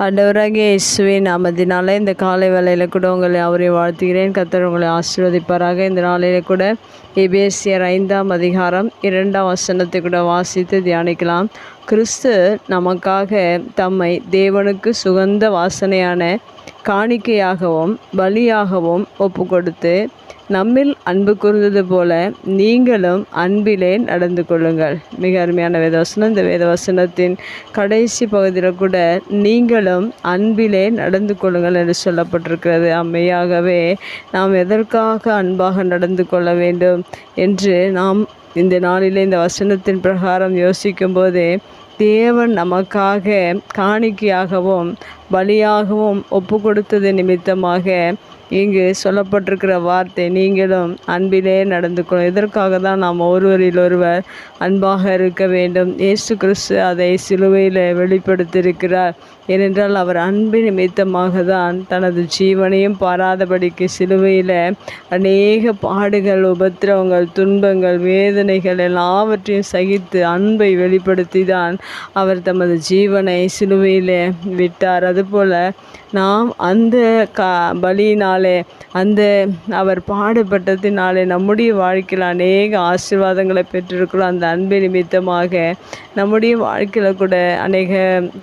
ஆண்டவராகிய இயேசுவின் நாமத்தினாலே இந்த காலை வேளையில் கூட உங்களை அவரையும் வாழ்த்துகிறேன். கர்த்தர் உங்களை ஆசீர்வதிப்பாராக. இந்த நாளிலே கூட எபேசியர் 5ஆம் அதிகாரம் 2ஆம் வசனத்தை கூட வாசித்து தியானிக்கலாம். கிறிஸ்து நமக்காக தம்மை தேவனுக்கு சுகந்த வாசனையான காணிக்கையாகவும் பலியாகவும் ஒப்பு கொடுத்து நம்மில் அன்பு கூர்ந்தது போல நீங்களும் அன்பிலே நடந்து கொள்ளுங்கள். மிக அருமையான வேதவசனம். இந்த வேதவசனத்தின் கடைசி பகுதியில் கூட நீங்களும் அன்பிலே நடந்து கொள்ளுங்கள் என்று சொல்லப்பட்டிருக்கிறது. அம்மையாகவே நாம் எதற்காக அன்பாக நடந்து கொள்ள வேண்டும் என்று நாம் இந்த நாளிலே இந்த வசனத்தின் பிரகாரம் யோசிக்கும் போதே தேவன் நமக்காக காணிக்கையாகவும் பலியாகவும் ஒப்பு கொடுத்தது நிமித்தமாக இங்கு சொல்லப்பட்டிருக்கிற வார்த்தை நீங்களும் அன்பிலே நடந்து கொள்ளும். இதற்காக தான் நாம் ஒருவரில் ஒருவர் அன்பாக இருக்க வேண்டும். இயேசு கிறிஸ்து அதை சிலுவையில் வெளிப்படுத்தியிருக்கிறார். ஏனென்றால் அவர் அன்பு நிமித்தமாக தான் தனது ஜீவனையும் பாராதபடிக்கு சிலுவையில் அநேக பாடுகள், உபத்திரவங்கள், துன்பங்கள், வேதனைகள் எல்லாவற்றையும் சகித்து அன்பை வெளிப்படுத்தி தான் அவர் தமது ஜீவனை சிலுவையில் விட்டார். அதுபோல் நாம் அந்த பலியினாலே அந்த அவர் பாடுபட்டதினாலே நம்முடைய வாழ்க்கையில் அநேக ஆசீர்வாதங்களை பெற்றிருக்கிறோம். அந்த அன்பு நிமித்தமாக நம்முடைய வாழ்க்கையில் கூட அநேக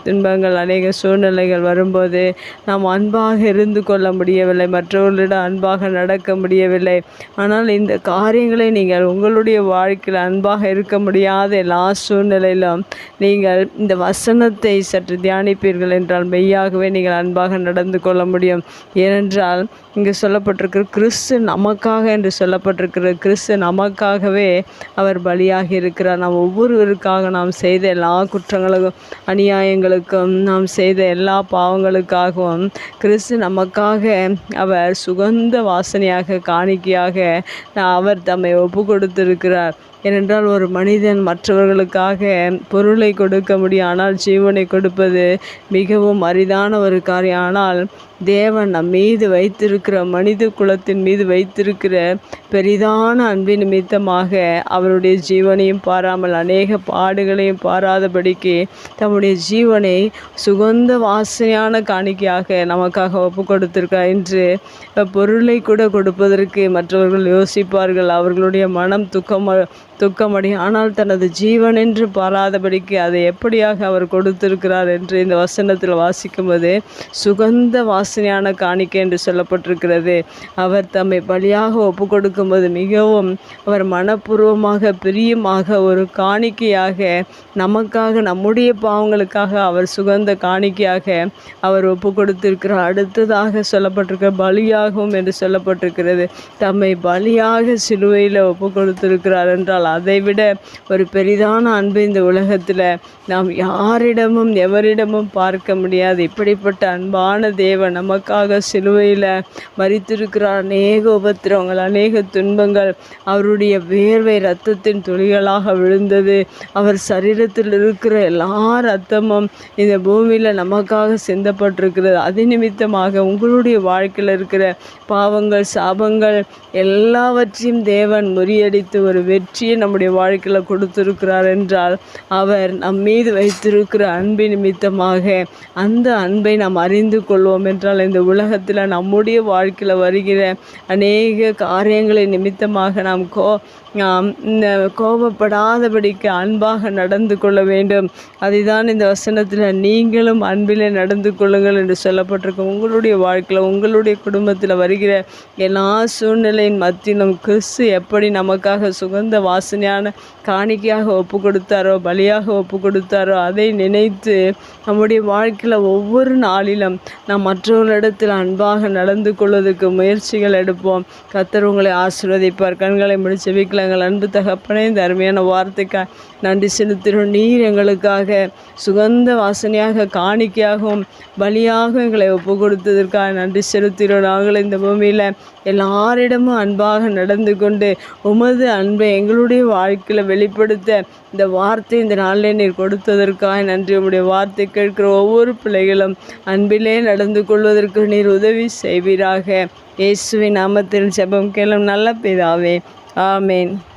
துன்பங்கள், அநேக சூழ்நிலைகள் வரும்போது நாம் அன்பாக இருந்து கொள்ள முடியவில்லை, மற்றவர்களிடம் அன்பாக நடக்க முடியவில்லை. ஆனால் இந்த காரியங்களை நீங்கள் உங்களுடைய வாழ்க்கையில் அன்பாக இருக்க முடியாத எல்லா சூழ்நிலையிலும் நீங்கள் இந்த வசனத்தை சற்று தியானிப்பீர்கள் என்றால் மெய்யாகவே நீங்கள் அன்பாக நடந்து கொள்ள முடியும். ஏனென்றால் இங்கு சொல்லப்பட்டிருக்கிற கிறிஸ்து நமக்காக என்று சொல்லப்பட்டிருக்கிற கிறிஸ்து நமக்காகவே அவர் பலியாகி இருக்கிறார். நாம் ஒவ்வொருவருக்காக நாம் செய்த எல்லா குற்றங்களுக்கும், அநியாயங்களுக்கும், நாம் செய்த எல்லா பாவங்களுக்காகவும் கிறிஸ்து நமக்காக அவர் சுகந்த வாசனையாக காணிக்கையாக அவர் தம்மை ஒப்பு கொடுத்திருக்கிறார். ஏனென்றால் ஒரு மனிதன் மற்றவர்களுக்காக பொருளை கொடுக்க முடியும், ஆனால் ஜீவனை கொடுப்பது மிகவும் அரிதான ஒரு காரியம். ஆனால் தேவன் நம் மீது வைத்திருக்கிற, மனித குலத்தின் மீது வைத்திருக்கிற பெரிதான அன்பின் நிமித்தமாக அவருடைய ஜீவனையும் பாராமல் அநேக பாடுகளையும் பாராதபடிக்கு தம்முடைய ஜீவனை சுகந்த வாசனையான காணிக்கையாக நமக்காக ஒப்பு கொடுத்திருக்கார். என்று பொருளை கூட கொடுப்பதற்கு மற்றவர்கள் யோசிப்பார்கள், அவர்களுடைய மனம் துக்கமடையும். ஆனால் தனது ஜீவன் என்று பாராதபடிக்கு அதை எப்படியாக அவர் கொடுத்திருக்கிறார் என்று இந்த வசனத்தில் வாசிக்கும்போது சுகந்த வாசனையான காணிக்கை என்று சொல்லப்பட்டிருக்கிறது. அவர் தம்மை பலியாக ஒப்பு கொடுக்கும்போது மிகவும் அவர் மனப்பூர்வமாக பிரியமாக ஒரு காணிக்கையாக நமக்காக, நம்முடைய பாவங்களுக்காக அவர் சுகந்த காணிக்கையாக அவர் ஒப்பு கொடுத்திருக்கிறார். அடுத்ததாக சொல்லப்பட்டிருக்கிற பலியாகவும் என்று சொல்லப்பட்டிருக்கிறது. தம்மை பலியாக சிலுவையில் ஒப்பு கொடுத்திருக்கிறார் என்றால் அதைவிட ஒரு பெரிதான அன்பு இந்த உலகத்தில் நாம் யாரிடமும் எவரிடமும் பார்க்க முடியாது. இப்படிப்பட்ட அன்பான தேவன் நமக்காக சிலுவையில் மரித்திருக்கிறார். அநேக உபத்திரவங்கள், அநேக துன்பங்கள், அவருடைய வேர்வை இரத்தத்தின் துளிகளாக விழுந்தது. அவர் சரீரத்தில் இருக்கிற எல்லா இரத்தமும் இந்த பூமியில் நமக்காக சிந்தப்பட்டிருக்கிறது. அது நிமித்தமாக உங்களுடைய வாழ்க்கையில் இருக்கிற பாவங்கள், சாபங்கள் எல்லாவற்றையும் தேவன் முறியடித்து ஒரு வெற்றியை நம்முடைய வாழ்க்கையில் கொடுத்திருக்கிறார் என்றால் அவர் நம் மீது வைத்திருக்கிற அன்பின் நிமித்தமாக அந்த அன்பை நாம் அறிந்து கொள்வோம் என்றால் இந்த உலகத்தில் நம்முடைய வாழ்க்கையில் வருகிற அநேக காரியங்களின் நிமித்தமாக நாம் கோபப்படாதபடிக்கு அன்பாக நடந்து கொள்ள வேண்டும். அதுதான் இந்த வசனத்தில் நீங்களும் அன்பிலே நடந்து கொள்ளுங்கள் என்று சொல்லப்பட்டிருக்கும். உங்களுடைய வாழ்க்கையில், உங்களுடைய குடும்பத்தில் வருகிற எல்லா சூழ்நிலையின் மத்தியிலும் கிறிஸ்து எப்படி நமக்காக சுகந்த வாசனையான காணிக்கையாக ஒப்பு கொடுத்தாரோ, பலியாக ஒப்பு கொடுத்தாரோ, அதை நினைத்து நம்முடைய வாழ்க்கையில் ஒவ்வொரு நாளிலும் நாம் மற்றவர்களிடத்தில் அன்பாக நடந்து கொள்வதற்கு முயற்சிகள் எடுப்போம். கர்த்தர் உங்களை ஆசீர்வதிப்பார். கண்களை முடிச்சு வீட்டில் எங்கள் அன்பு தகப்பனே, இந்த அருமையான வார்த்தைக்காக நன்றி செலுத்துகிறோம். நீர் எங்களுக்காக சுகந்த வாசனையாக காணிக்கையாகவும் பலியாகவும் எங்களை ஒப்பு கொடுத்ததற்காக நன்றி செலுத்துகிறோம். நாங்கள் இந்த பூமியில் எல்லாரிடமும் அன்பாக நடந்து கொண்டு உமது அன்பை எங்களுடைய வாழ்க்கையில் வெளிப்படுத்த இந்த வார்த்தை இந்த நாளில் நீர் கொடுத்ததற்காக நன்றி. உம்முடைய வார்த்தை கேட்கிற ஒவ்வொரு பிள்ளைகளும் அன்பிலே நடந்து கொள்வதற்கு நீர் உதவி செய்வீராக. இயேசுவின் நாமத்தில் ஜெபம் கேளும் நல்ல பிதாவே, ஆமேன்.